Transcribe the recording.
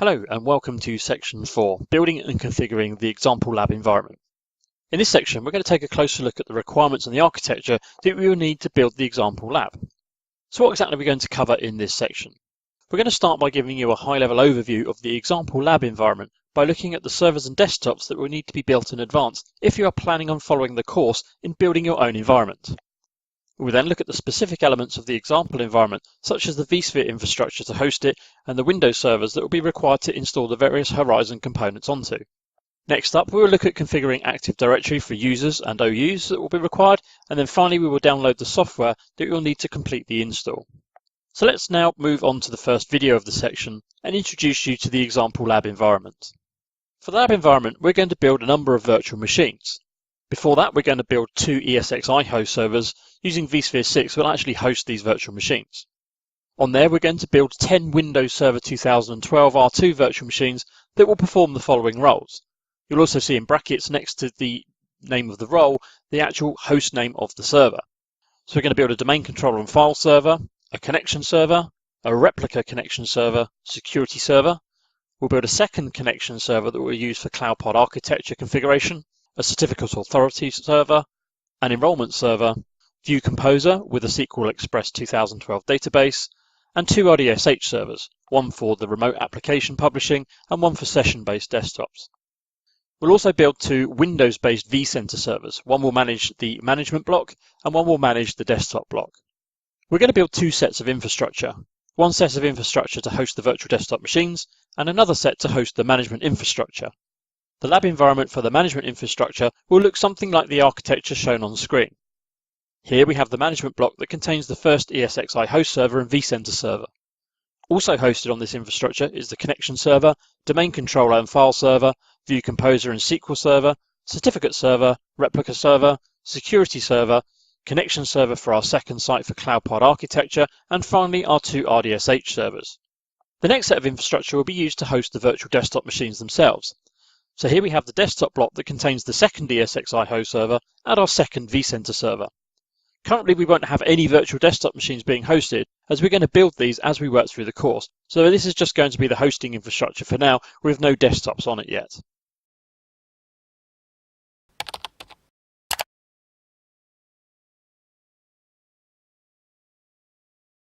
Hello and welcome to section 4, building and configuring the example lab environment. In this section, we're going to take a closer look at the requirements and the architecture that we will need to build the example lab. So what exactly are we going to cover in this section? We're going to start by giving you a high-level overview of the example lab environment by looking at the servers and desktops that will need to be built in advance if you are planning on following the course in building your own environment. We'll then look at the specific elements of the example environment, such as the vSphere infrastructure to host it and the Windows servers that will be required to install the various Horizon components onto. Next up, we will look at configuring Active Directory for users and OUs that will be required, and then finally we will download the software that you'll need to complete the install. So let's now move on to the first video of the section and introduce you to the example lab environment. For the lab environment, we're going to build a number of virtual machines. Before that, we're going to build 2 ESXi host servers using vSphere 6 will actually host these virtual machines. On there, we're going to build 10 Windows Server 2012 R2 virtual machines that will perform the following roles. You'll also see in brackets next to the name of the role, the actual host name of the server. So we're going to build a domain controller and file server, a connection server, a replica connection server, security server. We'll build a second connection server that we'll use for CloudPod architecture configuration, a certificate authority server, an enrollment server, View Composer with a SQL Express 2012 database, and 2 RDSH servers, one for the remote application publishing and one for session-based desktops. We'll also build 2 Windows-based vCenter servers. One will manage the management block and one will manage the desktop block. We're going to build 2 sets of infrastructure. One set of infrastructure to host the virtual desktop machines and another set to host the management infrastructure. The lab environment for the management infrastructure will look something like the architecture shown on screen. Here we have the management block that contains the first ESXi host server and vCenter server. Also hosted on this infrastructure is the connection server, domain controller and file server, View Composer and SQL server, certificate server, replica server, security server, connection server for our second site for CloudPod architecture, and finally our 2 RDSH servers. The next set of infrastructure will be used to host the virtual desktop machines themselves. So here we have the desktop block that contains the second ESXi host server and our second vCenter server. Currently we won't have any virtual desktop machines being hosted as we're going to build these as we work through the course. So this is just going to be the hosting infrastructure for now with no desktops on it yet.